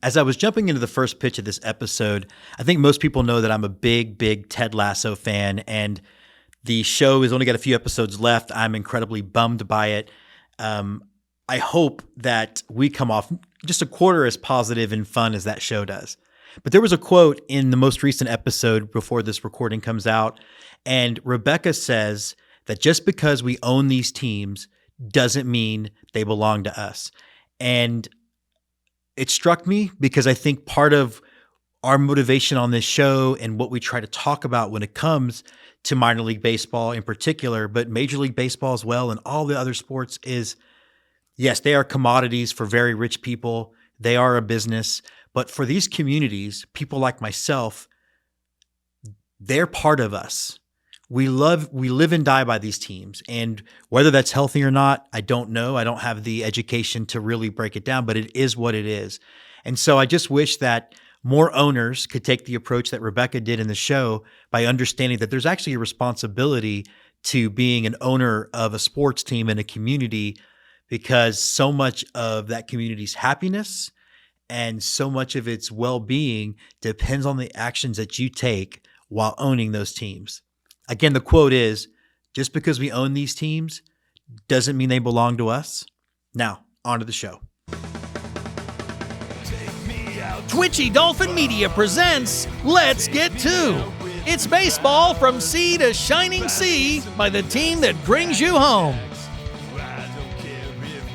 As I was jumping into the first pitch of this episode, I think most people know that I'm a big Ted Lasso fan, and the show has only got a few episodes left. I'm incredibly bummed by it. I hope that we come off just a quarter as positive and fun as that show does. But there was a quote in the most recent episode before this recording comes out, and Rebecca says that just because we own these teams doesn't mean they belong to us. And it struck me because I think part of our motivation on this show and what we try to talk about when it comes to minor league baseball in particular, but Major League Baseball as well and all the other sports is, yes, they are commodities for very rich people. They are a business. But for these communities, people like myself, they're part of us. We live and die by these teams. And whether that's healthy or not, I don't know. I don't have the education to really break it down, but it is what it is. And so I just wish that more owners could take the approach that Rebecca did in the show by understanding that there's actually a responsibility to being an owner of a sports team in a community, because so much of that community's happiness and so much of its well-being depends on the actions that you take while owning those teams. Again, the quote is, just because we own these teams doesn't mean they belong to us. Now, on to the show. Twitchy Dolphin Media presents Let's Get To. It's baseball from sea to shining sea by the team that brings you home.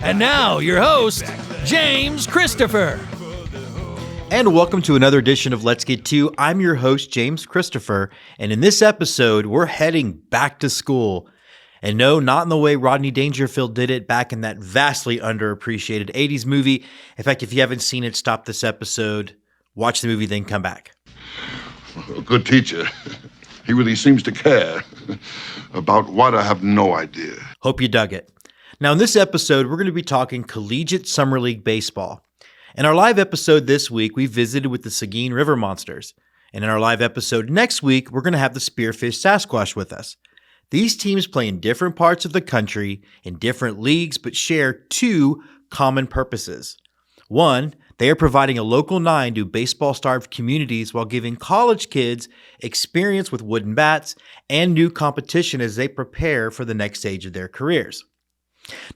And now, your host, James Christopher. And welcome to another edition of Let's Get To. I'm your host, James Christopher, and in this episode, we're heading back to school. And no, not in the way Rodney Dangerfield did it back in that vastly underappreciated 80s movie. In fact, if you haven't seen it, stop this episode, watch the movie, then come back. A good teacher. He really seems to care. About what, I have no idea. Hope you dug it. Now, in this episode, we're going to be talking Collegiate Summer League Baseball. In our live episode this week, we visited with the Seguin River Monsters. And in our live episode next week, we're going to have the Spearfish Sasquatch with us. These teams play in different parts of the country, in different leagues, but share two common purposes. One, they are providing a local nine to baseball-starved communities while giving college kids experience with wooden bats and new competition as they prepare for the next stage of their careers.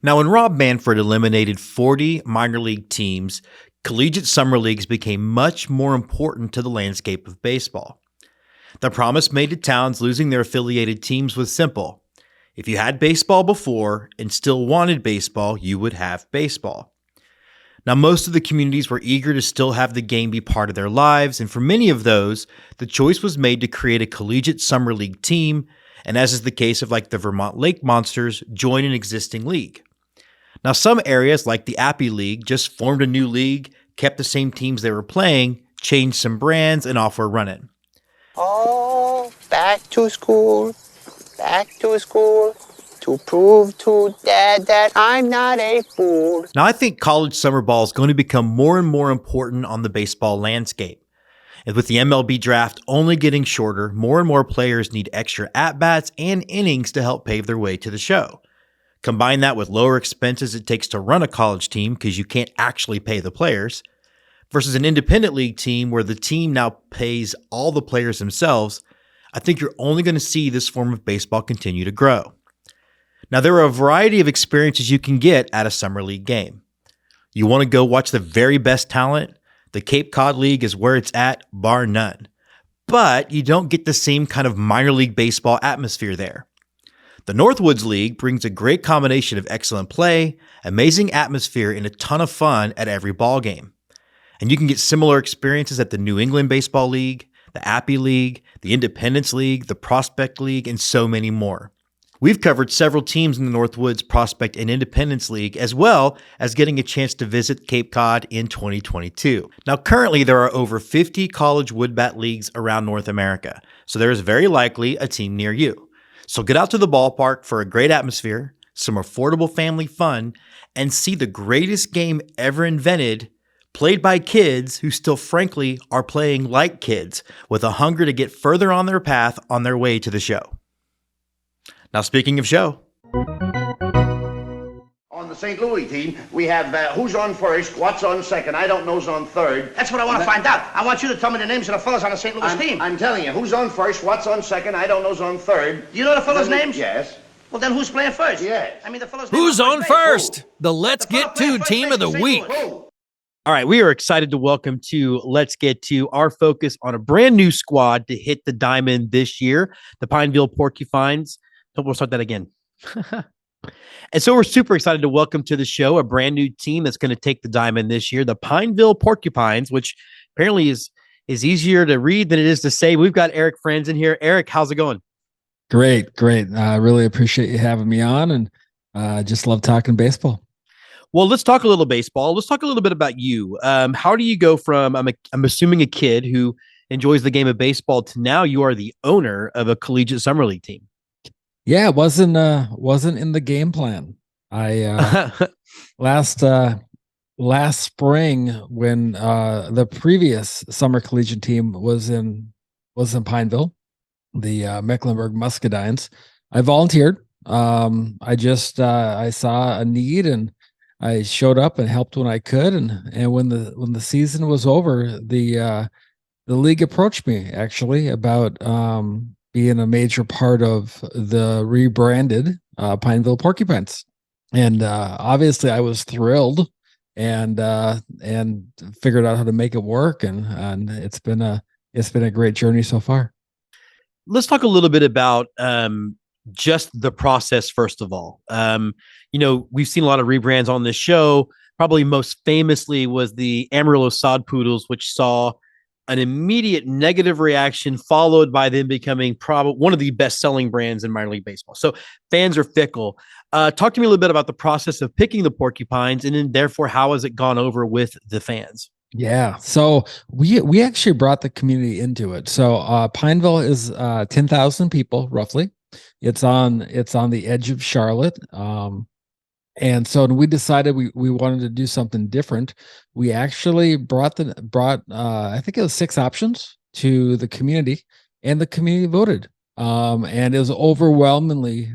Now, when Rob Manfred eliminated 40 minor league teams, collegiate summer leagues became much more important to the landscape of baseball. The promise made to towns losing their affiliated teams was simple. If you had baseball before and still wanted baseball, you would have baseball. Now, most of the communities were eager to still have the game be part of their lives, and for many of those, the choice was made to create a collegiate summer league team, and as is the case of like the Vermont Lake Monsters, join an existing league. Now, some areas like the Appy League just formed a new league, kept the same teams they were playing, changed some brands, and off we're running. Oh, back to school to prove to Dad that I'm not a fool. Now, I think college summer ball is going to become more and more important on the baseball landscape. And with the MLB draft only getting shorter, more and more players need extra at-bats and innings to help pave their way to the show. Combine that with lower expenses it takes to run a college team because you can't actually pay the players, versus an independent league team where the team now pays all the players themselves, I think you're only going to see this form of baseball continue to grow. Now, there are a variety of experiences you can get at a summer league game. You want to go watch the very best talent? The Cape Cod League is where it's at, bar none. But you don't get the same kind of minor league baseball atmosphere there. The Northwoods League brings a great combination of excellent play, amazing atmosphere, and a ton of fun at every ball game. And you can get similar experiences at the New England Baseball League, the Appy League, the Independence League, the Prospect League, and so many more. We've covered several teams in the Northwoods, Prospect, and Independence League, as well as getting a chance to visit Cape Cod in 2022. Now, currently, there are over 50 college woodbat leagues around North America, so there is very likely a team near you. So get out to the ballpark for a great atmosphere, some affordable family fun, and see the greatest game ever invented, played by kids who still frankly are playing like kids with a hunger to get further on their path on their way to the show. Now, speaking of show. On the St. Louis team, we have who's on first, what's on second, I don't know's on third. That's what I want to find out. I want you to tell me the names of the fellas on the St. Louis team. I'm telling you, who's on first, what's on second, I don't know's on third. Do you know the fellas' names? Yes. Well, then who's playing first? Yes. I mean, the fellas' Who's on base. first? The Let's Get To team of the week. All right, we are excited to welcome to Let's Get To our focus on a brand new squad to hit the diamond this year, the Pineville Porcupines. We'll start that again. And so we're super excited to welcome to the show a brand new team that's going to take the diamond this year, the Pineville Porcupines, which apparently is easier to read than it is to say. We've got Eric Franz in here. Eric, how's it going? Great. I really appreciate you having me on, and just love talking baseball. Well, let's talk a little baseball. Let's talk a little bit about you. How do you go from, I'm assuming, a kid who enjoys the game of baseball to now you are the owner of a collegiate summer league team? Yeah, it wasn't in the game plan. I last spring, when the previous summer collegiate team was in Pineville, the Mecklenburg Muscadines, I volunteered. I saw a need, and I showed up and helped when I could. And when the season was over, the league approached me actually about being a major part of the rebranded Pineville Porcupines. And obviously I was thrilled and figured out how to make it work. And it's been a great journey so far. Let's talk a little bit about just the process, first of all. We've seen a lot of rebrands on this show. Probably most famously was the Amarillo Sod Poodles, which saw an immediate negative reaction, followed by them becoming probably one of the best-selling brands in minor league baseball. So fans are fickle. Talk to me a little bit about the process of picking the Porcupines, and then therefore how has it gone over with the fans? Yeah. So we actually brought the community into it. So Pineville is 10,000 people roughly. It's on the edge of Charlotte. And so we decided we wanted to do something different. We actually brought I think it was 6 options to the community, and the community voted. And it was overwhelmingly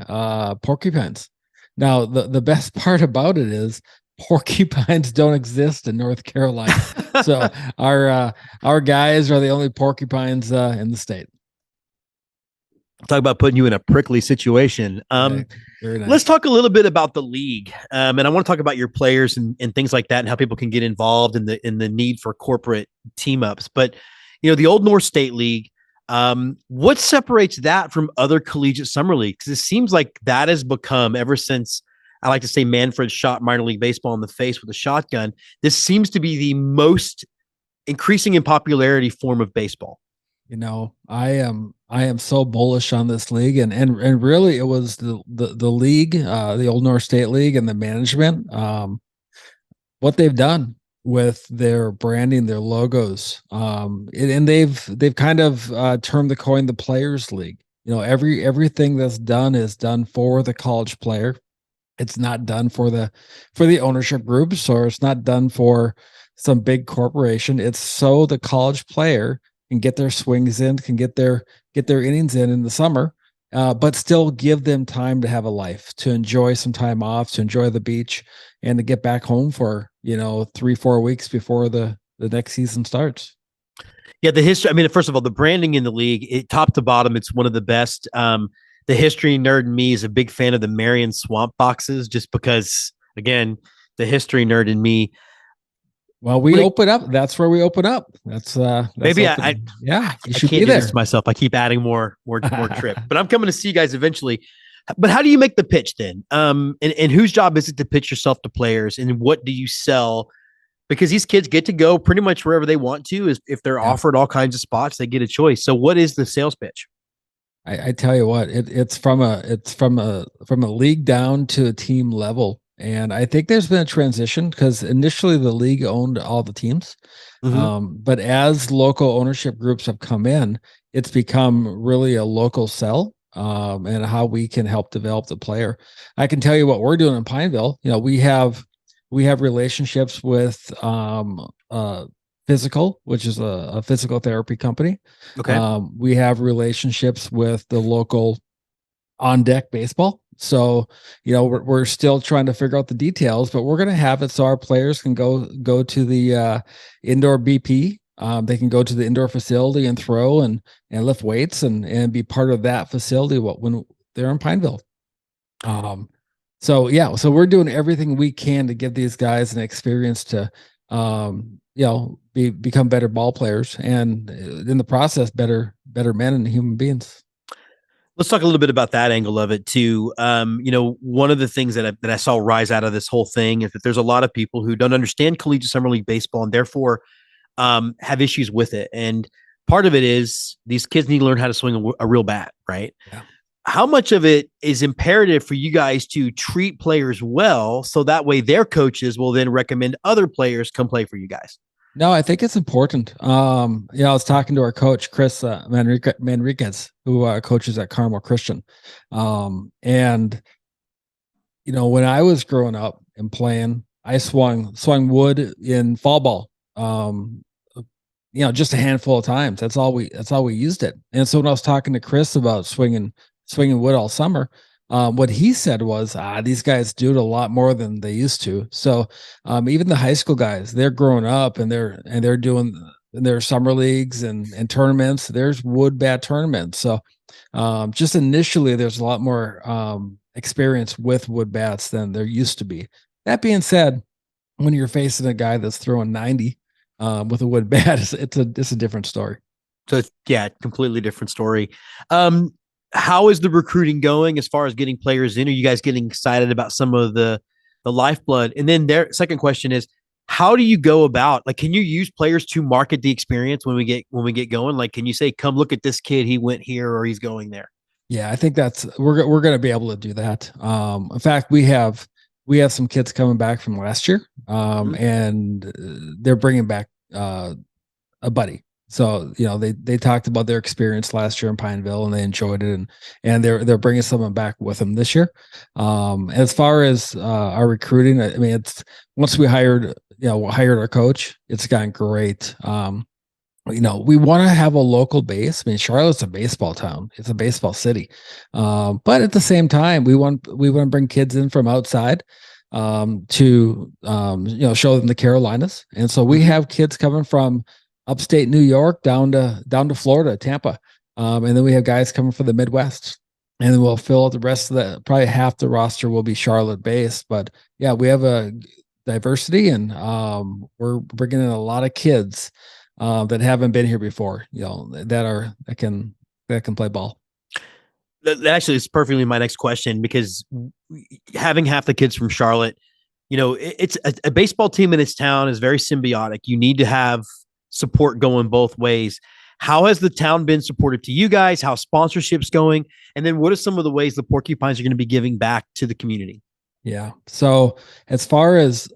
porcupines. Now the best part about it is porcupines don't exist in North Carolina. So our guys are the only porcupines in the state. Talk about putting you in a prickly situation. Very nice. Let's talk a little bit about the league. And I want to talk about your players and things like that, and how people can get involved in the need for corporate team ups. But, the Old North State League, what separates that from other collegiate summer leagues? Because it seems like that has become, ever since I like to say Manfred shot minor league baseball in the face with a shotgun, this seems to be the most increasing in popularity form of baseball. I am so bullish on this league, and really it was the league, the Old North State League, and the management, what they've done with their branding, their logos, and they've kind of termed the coin the Players League. Everything that's done is done for the college player. It's not done for the ownership groups, or it's not done for some big corporation. It's so the college player can get their swings in, can get their innings in the summer, but still give them time to have a life, to enjoy some time off, to enjoy the beach, and to get back home for 3-4 weeks before the next season starts. Yeah, the history. I mean, first of all, the branding in the league, top to bottom, it's one of the best. The history nerd in me is a big fan of the Marion Swamp boxes, just because, again, the history nerd in me. Well, we open up. That's where we open up. That's maybe open. You I should can't be do there. this to myself. I keep adding more trip, but I'm coming to see you guys eventually. But how do you make the pitch then? And whose job is it to pitch yourself to players, and what do you sell? Because these kids get to go pretty much wherever they want to. If they're offered all kinds of spots, they get a choice. So what is the sales pitch? I tell you what, it's from a league down to a team level. And I think there's been a transition, because initially the league owned all the teams. Mm-hmm. But as local ownership groups have come in, it's become really a local sell, and how we can help develop the player. I can tell you what we're doing in Pineville. We have relationships with Physical, which is a physical therapy company. Okay. We have relationships with the local on deck baseball. So, we're still trying to figure out the details, but we're going to have it so our players can go to the indoor BP. They can go to the indoor facility and throw and lift weights and be part of that facility when they're in Pineville. So we're doing everything we can to give these guys an experience to, become better ball players, and in the process, better men and human beings. Let's talk a little bit about that angle of it too. One of the things that I saw rise out of this whole thing is that there's a lot of people who don't understand collegiate summer league baseball and therefore have issues with it. And part of it is these kids need to learn how to swing a real bat, right? Yeah. How much of it is imperative for you guys to treat players well, so that way their coaches will then recommend other players come play for you guys? No, I think it's important. I was talking to our coach, Chris Manriquez, who coaches at Carmel Christian. And when I was growing up and playing, I swung wood in fall ball. Just a handful of times. That's all we used it. And so when I was talking to Chris about swinging wood all summer, what he said was, these guys do it a lot more than they used to. So even the high school guys, they're growing up and they're doing their summer leagues and tournaments. There's wood bat tournaments. So just initially, there's a lot more experience with wood bats than there used to be. That being said, when you're facing a guy that's throwing 90 with a wood bat, it's a different story. So it's, completely different story. How is the recruiting going as far as getting players in? Are you guys getting excited about some of the lifeblood? And then their second question is, how do you go about, like, can you use players to market the experience when we get going? Like, can you say, come look at this kid, he went here or he's going there? Yeah, I think we're going to be able to do that. In fact, we have some kids coming back from last year, and they're bringing back a buddy. So, they talked about their experience last year in Pineville and they enjoyed it, and they're bringing someone back with them this year. As far as our recruiting, I mean, it's once we hired our coach, it's gotten great. We want to have a local base. I mean, Charlotte's a baseball town. It's a baseball city. But at the same time, we want to bring kids in from outside to show them the Carolinas. And so we have kids coming from upstate New York down to Florida, Tampa. And then we have guys coming from the Midwest. And then we'll fill out the rest of probably half the roster will be Charlotte based. But yeah, we have a diversity, and we're bringing in a lot of kids that haven't been here before, that can play ball. That actually is perfectly my next question, because having half the kids from Charlotte, it's a baseball team in its town is very symbiotic. You need to have support going both ways. How has the town been supportive to you guys? How sponsorships going? And then what are some of the ways the Porcupines are going to be giving back to the community? Yeah. So as far as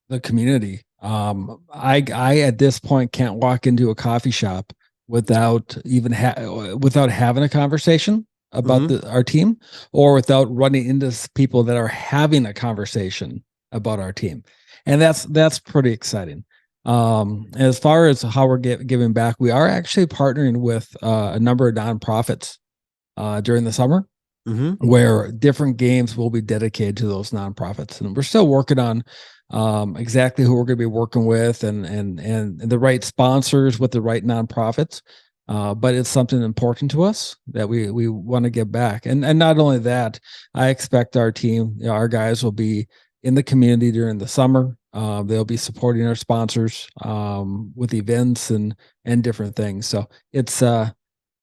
the community, I at this point can't walk into a coffee shop without having a conversation about our team, or without running into people that are having a conversation about our team. And that's pretty exciting. As far as how we're giving back, we are actually partnering with a number of nonprofits during the summer, where different games will be dedicated to those nonprofits. And we're still working on exactly who we're going to be working with and the right sponsors with the right nonprofits. But it's something important to us that we want to give back. And not only that, I expect our team, our guys will be in the community during the summer. They'll be supporting our sponsors with events and different things. So it's, when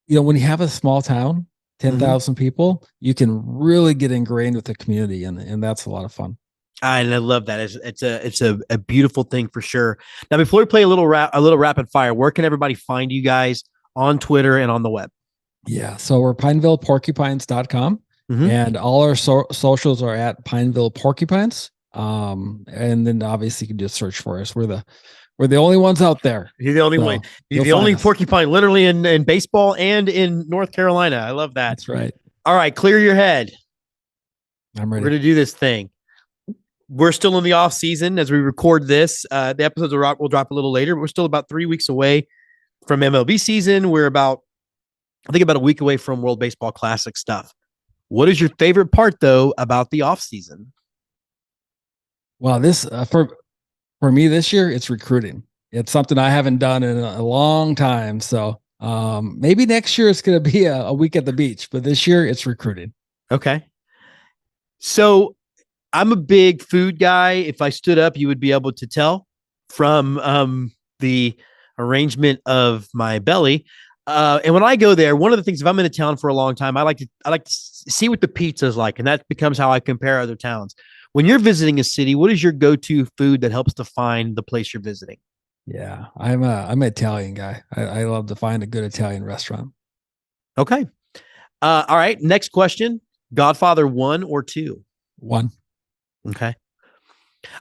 you have a small town, 10,000 people, you can really get ingrained with the community, and that's a lot of fun. And I love that. It's a beautiful thing for sure. Now, before we play a little rapid fire, where can everybody find you guys on Twitter and on the web? Yeah. So we're PinevillePorcupines.com, and all our socials are at Pineville Porcupines. And then obviously you can just search for us. We're the only ones out there. You're the only one. You're the only porcupine literally in baseball and in North Carolina. I love that. That's right. All right. Clear your head. I'm ready. We're going to do this thing. We're still in the off season as we record this. The episodes will drop a little later, but we're still about 3 weeks away from MLB season. We're about a week away from World Baseball Classic stuff. What is your favorite part, though, about the off season? Well, this for me this year, it's recruiting. It's something I haven't done in a long time. So maybe next year it's going to be a week at the beach, but this year it's recruiting. Okay. So I'm a big food guy. If I stood up, you would be able to tell from the arrangement of my belly. And when I go there, one of the things, if I'm in a town for a long time, I like to see what the pizza is like, and that becomes how I compare other towns. When you're visiting a city, what is your go-to food that helps define the place you're visiting? Yeah, I'm an Italian guy. I love to find a good Italian restaurant. Okay. All right. Next question. Godfather 1 or 2? 1. Okay.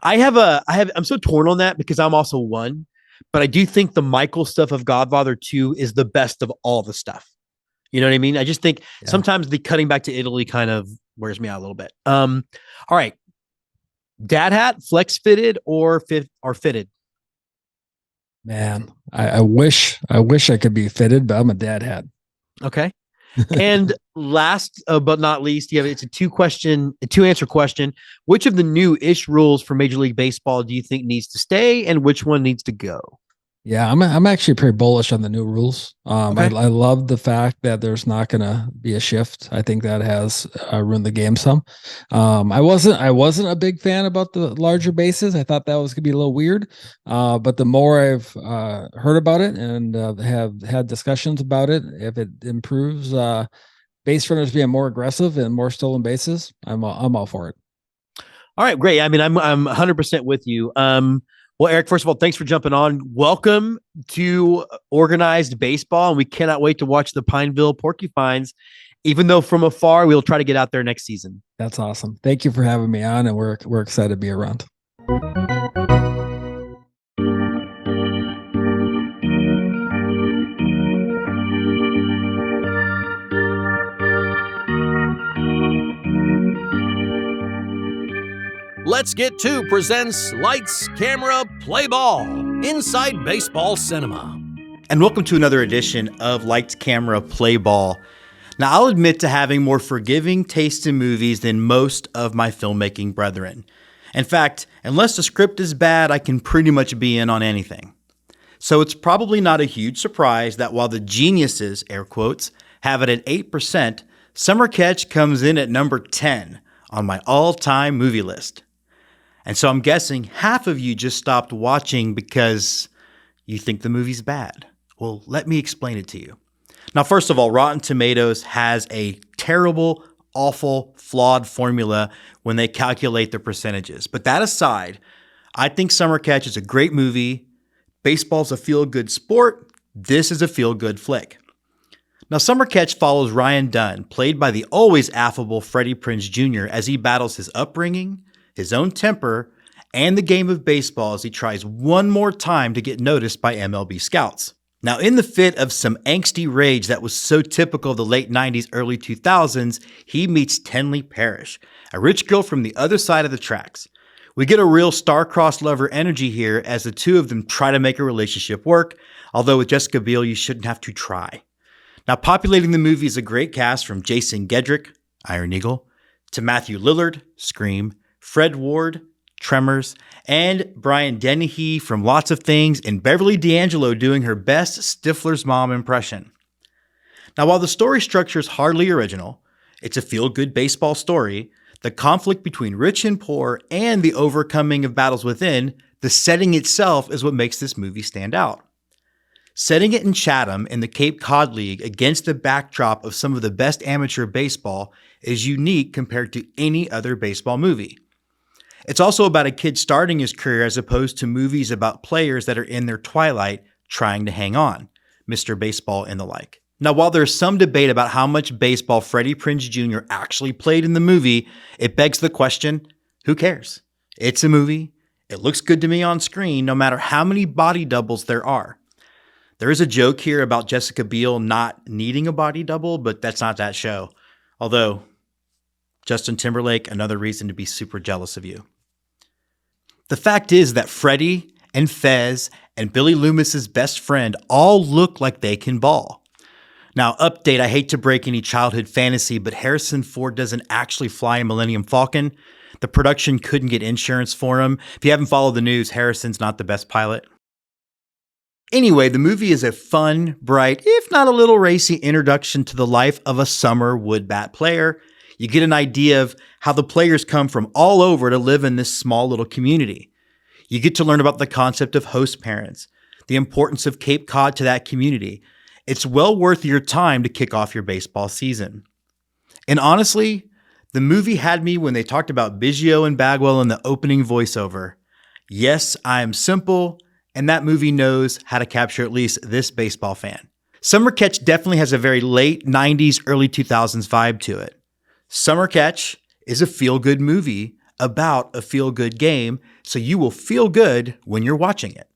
I'm so torn on that because I'm also 1, but I do think the Michael stuff of Godfather 2 is the best of all the stuff. You know what I mean? I just think sometimes the cutting back to Italy kind of wears me out a little bit. All right. Dad hat, flex fitted or fitted? Man, I wish I could be fitted, but I'm a dad hat. Okay. And last but not least, it's a two answer question. Which of the new-ish rules for Major League Baseball do you think needs to stay, and which one needs to go? Yeah, I'm actually pretty bullish on the new rules. Okay. I love the fact that there's not going to be a shift. I think that has ruined the game some. I wasn't a big fan about the larger bases. I thought that was going to be a little weird. But the more I've heard about it and have had discussions about it, if it improves base runners being more aggressive and more stolen bases, I'm all for it. All right, great. I mean, I'm 100% with you. Well, Eric, first of all, thanks for jumping on. Welcome to organized baseball, and we cannot wait to watch the Pineville Porcupines. Even though from afar, we'll try to get out there next season. That's awesome. Thank you for having me on, and we're excited to be around. Let's Get To presents Lights, Camera, Play Ball, Inside Baseball Cinema. And welcome to another edition of Lights, Camera, Play Ball. Now, I'll admit to having more forgiving taste in movies than most of my filmmaking brethren. In fact, unless the script is bad, I can pretty much be in on anything. So it's probably not a huge surprise that while the geniuses, air quotes, have it at 8%, Summer Catch comes in at number 10 on my all-time movie list. And so I'm guessing half of you just stopped watching because you think the movie's bad. Well, let me explain it to you. Now, first of all, Rotten Tomatoes has a terrible, awful, flawed formula when they calculate the percentages. But that aside, I think Summer Catch is a great movie. Baseball's a feel-good sport. This is a feel-good flick. Now, Summer Catch follows Ryan Dunn, played by the always affable Freddie Prinze Jr., as he battles his upbringing, his own temper, and the game of baseball as he tries one more time to get noticed by MLB scouts. Now, in the fit of some angsty rage that was so typical of the late 90s, early 2000s, he meets Tenley Parrish, a rich girl from the other side of the tracks. We get a real star-crossed lover energy here as the two of them try to make a relationship work, although with Jessica Biel, you shouldn't have to try. Now, populating the movie is a great cast from Jason Gedrick, Iron Eagle, to Matthew Lillard, Scream, Fred Ward, Tremors, and Brian Dennehy from Lots of Things, and Beverly D'Angelo doing her best Stifler's mom impression. Now, while the story structure is hardly original, it's a feel-good baseball story, the conflict between rich and poor and the overcoming of battles within, the setting itself is what makes this movie stand out. Setting it in Chatham in the Cape Cod League against the backdrop of some of the best amateur baseball is unique compared to any other baseball movie. It's also about a kid starting his career as opposed to movies about players that are in their twilight trying to hang on, Mr. Baseball and the like. Now, while there's some debate about how much baseball Freddie Prinze Jr. actually played in the movie, it begs the question, who cares? It's a movie. It looks good to me on screen, no matter how many body doubles there are. There is a joke here about Jessica Biel not needing a body double, but that's not that show. Although, Justin Timberlake, another reason to be super jealous of you. The fact is that Freddie and Fez and Billy Loomis's best friend all look like they can ball. Now, update, I hate to break any childhood fantasy, but Harrison Ford doesn't actually fly a Millennium Falcon. The production couldn't get insurance for him. If you haven't followed the news, Harrison's not the best pilot. Anyway, the movie is a fun, bright, if not a little racy introduction to the life of a summer wood bat player. You get an idea of how the players come from all over to live in this small little community. You get to learn about the concept of host parents, the importance of Cape Cod to that community. It's well worth your time to kick off your baseball season. And honestly, the movie had me when they talked about Biggio and Bagwell in the opening voiceover. Yes, I am simple, and that movie knows how to capture at least this baseball fan. Summer Catch definitely has a very late 90s, early 2000s vibe to it. Summer Catch is a feel-good movie about a feel-good game, so you will feel good when you're watching it.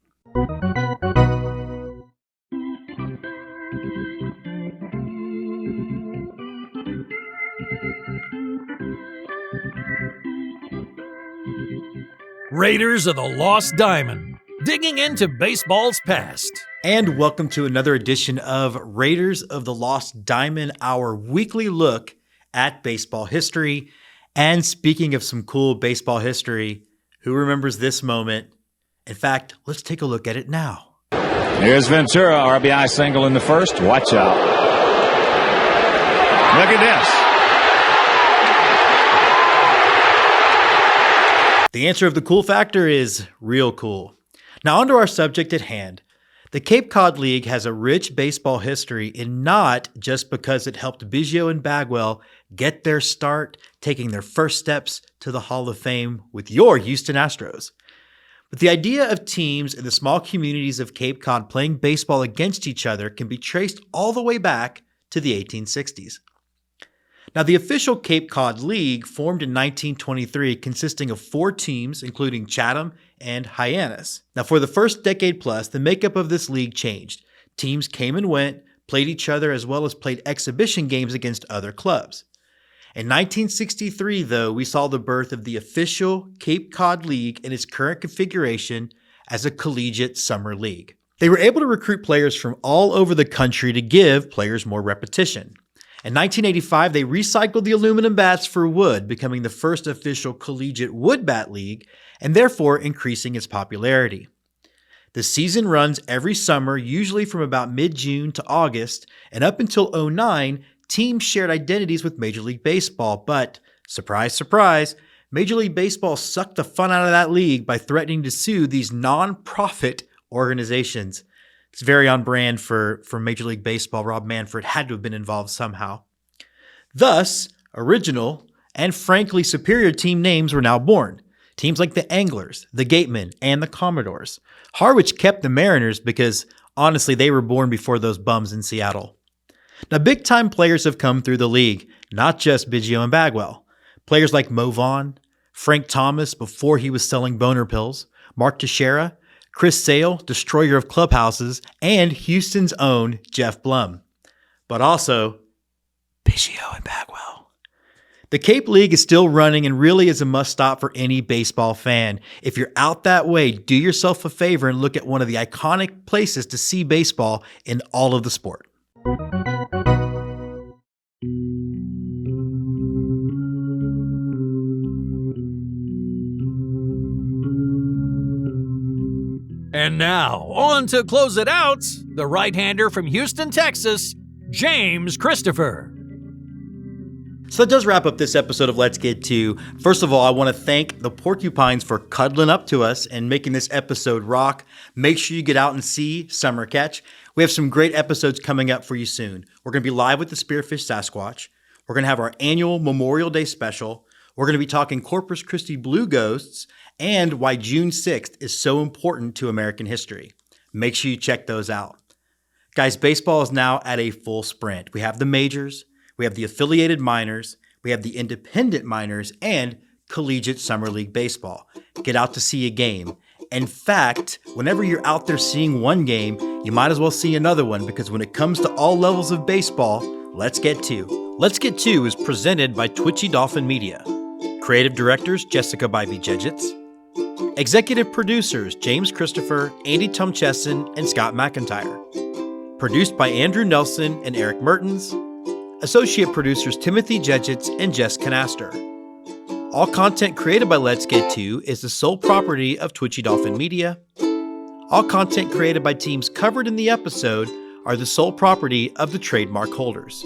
Raiders of the Lost Diamond, digging into baseball's past. And welcome to another edition of Raiders of the Lost Diamond, our weekly look at baseball history. And speaking of some cool baseball history, who remembers this moment? In fact, let's take a look at it now. Here's Ventura, RBI single in the first. Watch out. Look at this. The answer of the cool factor is real cool. Now, onto our subject at hand. The Cape Cod League has a rich baseball history, and not just because it helped Biggio and Bagwell get their start, taking their first steps to the Hall of Fame with your Houston Astros. But the idea of teams in the small communities of Cape Cod playing baseball against each other can be traced all the way back to the 1860s. Now, the official Cape Cod League formed in 1923, consisting of 4 teams, including Chatham and Hyannis. Now, for the first decade plus, the makeup of this league changed. Teams came and went, played each other, as well as played exhibition games against other clubs. In 1963, though, we saw the birth of the official Cape Cod League in its current configuration as a collegiate summer league. They were able to recruit players from all over the country to give players more repetition. In 1985, they recycled the aluminum bats for wood, becoming the first official collegiate wood bat league, and therefore increasing its popularity. The season runs every summer, usually from about mid-June to August, and up until 2009, teams shared identities with Major League Baseball, but, surprise, surprise, Major League Baseball sucked the fun out of that league by threatening to sue these non-profit organizations. It's very on brand for Major League Baseball. Rob Manfred had to have been involved somehow. Thus, original and frankly superior team names were now born. Teams like the Anglers, the Gatemen, and the Commodores. Harwich kept the Mariners because, honestly, they were born before those bums in Seattle. Now, big-time players have come through the league, not just Biggio and Bagwell. Players like Mo Vaughn, Frank Thomas before he was selling boner pills, Mark Teixeira, Chris Sale, destroyer of clubhouses, and Houston's own Jeff Blum. But also, Biggio and Bagwell. The Cape League is still running and really is a must-stop for any baseball fan. If you're out that way, do yourself a favor and look at one of the iconic places to see baseball in all of the sport. And now, on to close it out, the right-hander from Houston, Texas, James Christopher. So that does wrap up this episode of Let's Get To. First of all, I want to thank the Porcupines for cuddling up to us and making this episode rock. Make sure you get out and see Summer Catch. We have some great episodes coming up for you soon. We're going to be live with the Spearfish Sasquatch. We're going to have our annual Memorial Day special. We're going to be talking Corpus Christi Blue Ghosts and why June 6th is so important to American history. Make sure you check those out. Guys, baseball is now at a full sprint. We have the majors, we have the affiliated minors, we have the independent minors, and collegiate summer league baseball. Get out to see a game. In fact, whenever you're out there seeing one game, you might as well see another one, because when it comes to all levels of baseball, Let's Get To. Let's Get To is presented by Twitchy Dolphin Media. Creative directors, Jessica Bybee Jedgetts. Executive producers, James Christopher, Andy Tomcheson, and Scott McIntyre. Produced by Andrew Nelson and Eric Mertens. Associate producers Timothy Jedgetz and Jess Canaster. All content created by Let's Get To is the sole property of Twitchy Dolphin Media. All content created by teams covered in the episode are the sole property of the trademark holders.